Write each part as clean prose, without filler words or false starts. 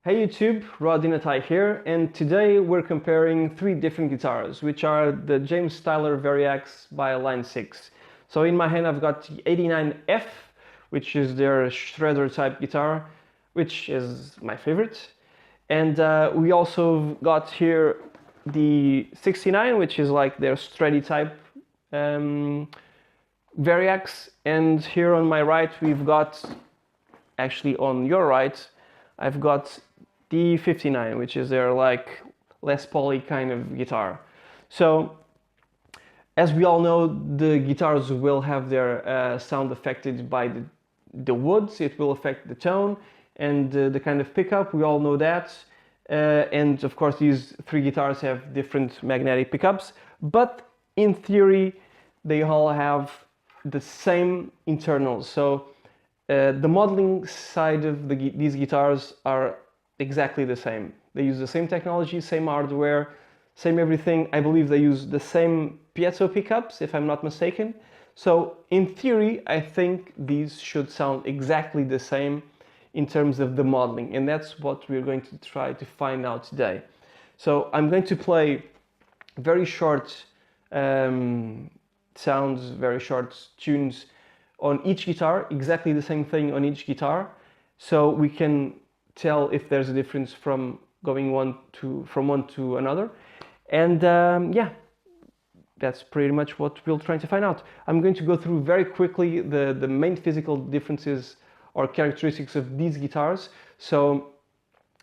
Hey YouTube, Rodinatai here, and today we're comparing three different guitars, which are the James Tyler Variax by Line 6. So in my hand I've got the 89F, which is their shredder type guitar, which is my favorite. And we also got here the 69, which is like their Stretty type Variax. And here on my right we've got, actually on your right, I've got the 59, which is their like Les Paul kind of guitar. So as we all know, the guitars will have their sound affected by the woods. It will affect the tone and the kind of pickup. We all know that. And of course, these three guitars have different magnetic pickups, but in theory, they all have the same internals. So the modeling side of these guitars are exactly the same. They use the same technology, same hardware, same everything. I believe they use the same piezo pickups, if I'm not mistaken. So in theory, I think these should sound exactly the same in terms of the modeling, and that's what we're going to try to find out today. So I'm going to play very short sounds, very short tunes on each guitar, exactly the same thing on each guitar, so we can tell if there's a difference from going from one to another. And yeah, that's pretty much what we'll try to find out. I'm going to go through very quickly the main physical differences or characteristics of these guitars. So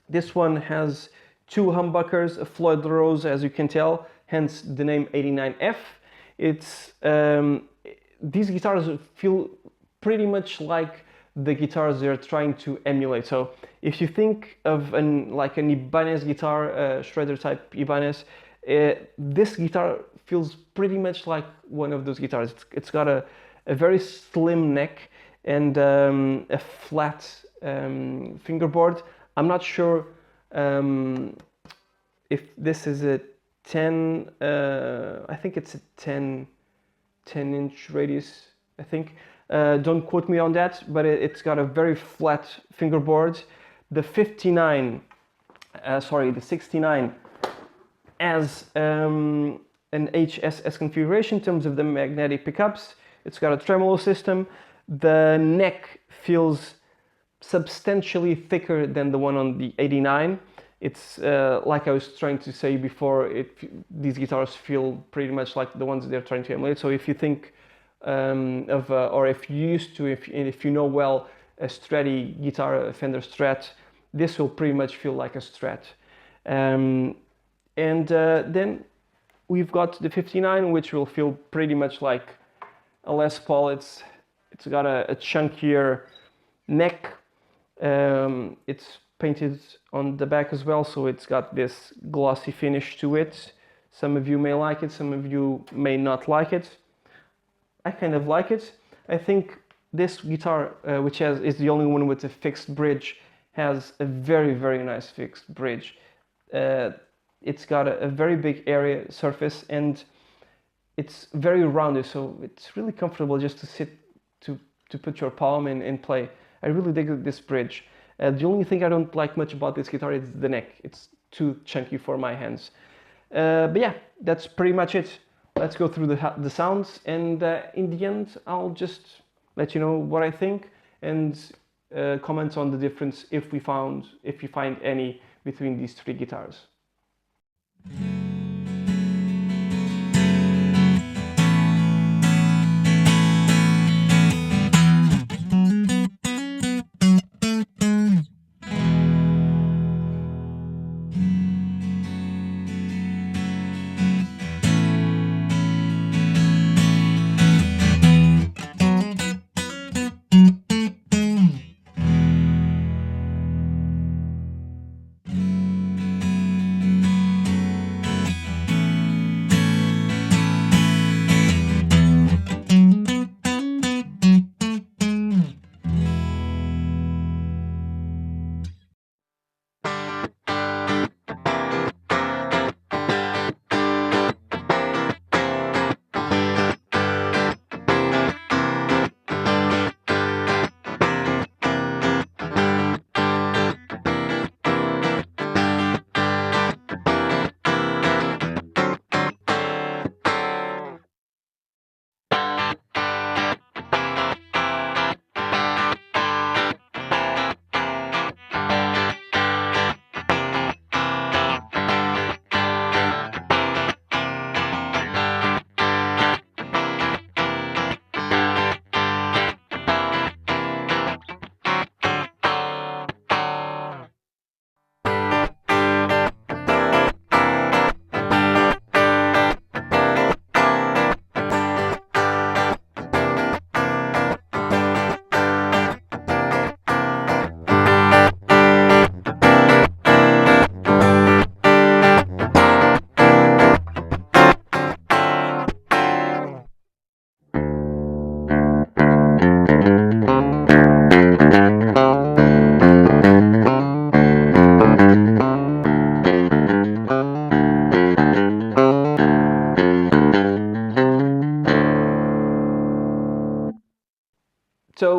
this one has two humbuckers, a Floyd Rose, as you can tell, hence the name 89F. It's these guitars feel pretty much like the guitars they're trying to emulate. So if you think of an Ibanez guitar, shredder type Ibanez, this guitar feels pretty much like one of those guitars. It's got a very slim neck and a flat fingerboard. I'm not sure if this is a 10, I think it's a 10-inch radius, I think. Don't quote me on that, but it's got a very flat fingerboard. The 69 has an HSS configuration in terms of the magnetic pickups. It's got a tremolo system. The neck feels substantially thicker than the one on the 89. It's like I was trying to say before, these guitars feel pretty much like the ones they're trying to emulate. So if you think or if you used to, if you know well a Stretty guitar, a Fender Strat, this will pretty much feel like a Strat. And then we've got the 59, which will feel pretty much like a Les Paul. It's got a chunkier neck. It's painted on the back as well, so it's got this glossy finish to it. Some of you may like it, some of you may not like it. I kind of like it. I think this guitar, which is the only one with a fixed bridge, has a very, very nice fixed bridge. It's got a very big area surface and it's very rounded, so it's really comfortable just to sit, to put your palm in and play. I really dig this bridge. The only thing I don't like much about this guitar is the neck. It's too chunky for my hands. But yeah, that's pretty much it. Let's go through the sounds, and in the end I'll just let you know what I think and comment on the difference if you find any between these three guitars.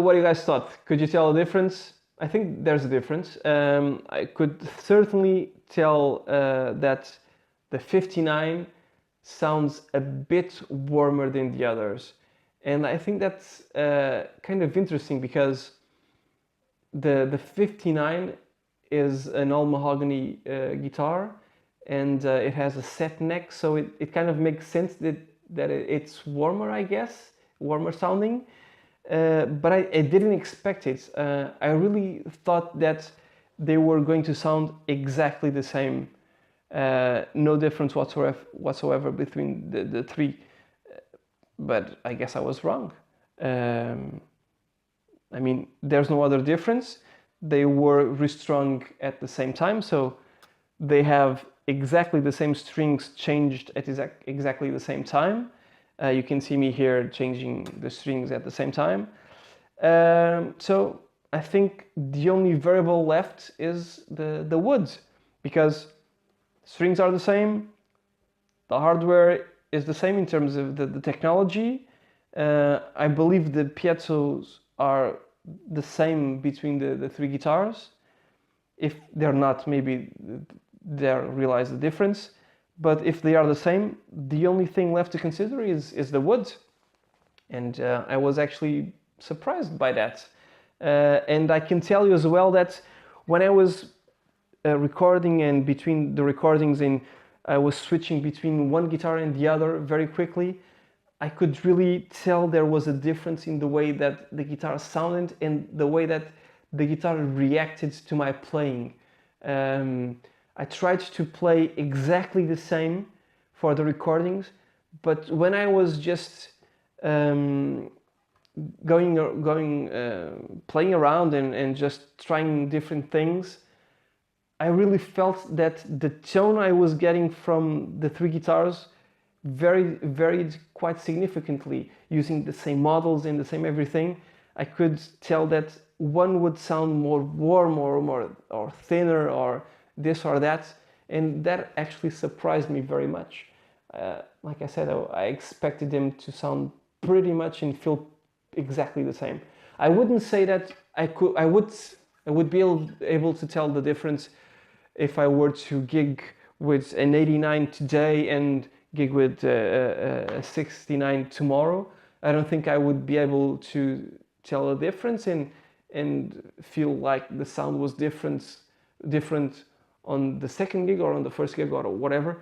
what you guys thought. Could you tell a difference? I think there's a difference. I could certainly tell that the 59 sounds a bit warmer than the others. And I think that's kind of interesting because the 59 is an all mahogany guitar, and it has a set neck, so it kind of makes sense that it's warmer, I guess, warmer sounding. But I didn't expect it. I really thought that they were going to sound exactly the same. No difference whatsoever between the three. But I guess I was wrong. I mean, there's no other difference. They were restrung at the same time, so they have exactly the same strings changed at exactly the same time. You can see me here changing the strings at the same time. So I think the only variable left is the wood, because strings are the same, the hardware is the same in terms of the technology. I believe the piezos are the same between the three guitars. If they're not, maybe they'll realize the difference. But if they are the same, the only thing left to consider is the wood. And I was actually surprised by that. And I can tell you as well that when I was recording, and between the recordings, and I was switching between one guitar and the other very quickly, I could really tell there was a difference in the way that the guitar sounded and the way that the guitar reacted to my playing. I tried to play exactly the same for the recordings, but when I was just playing around and just trying different things, I really felt that the tone I was getting from the three guitars varied quite significantly. Using the same models and the same everything, I could tell that one would sound more warm or thinner or this or that, and that actually surprised me very much. Like I said, I expected them to sound pretty much and feel exactly the same. I wouldn't say that I would be able to tell the difference if I were to gig with an 89 today and gig with a 69 tomorrow. I don't think I would be able to tell a difference and feel like the sound was different on the second gig or on the first gig or whatever.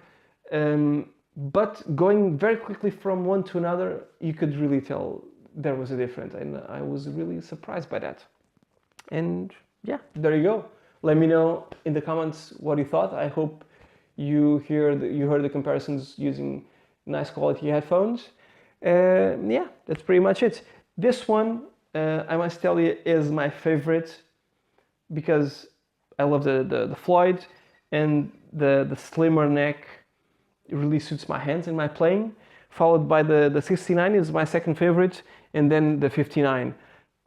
But going very quickly from one to another, you could really tell there was a difference, and I was really surprised by that. And yeah, there you go. Let me know in the comments what you thought. I hope you heard the comparisons using nice quality headphones. Yeah, that's pretty much it. This one, I must tell you, is my favorite because I love the Floyd, and the slimmer neck really suits my hands and my playing. Followed by the 69 is my second favorite, and then the 59.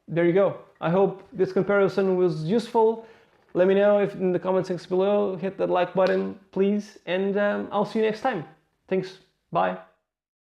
There you go. I hope this comparison was useful. Let me know if in the comment section below. Hit that like button, please, and I'll see you next time. Thanks. Bye.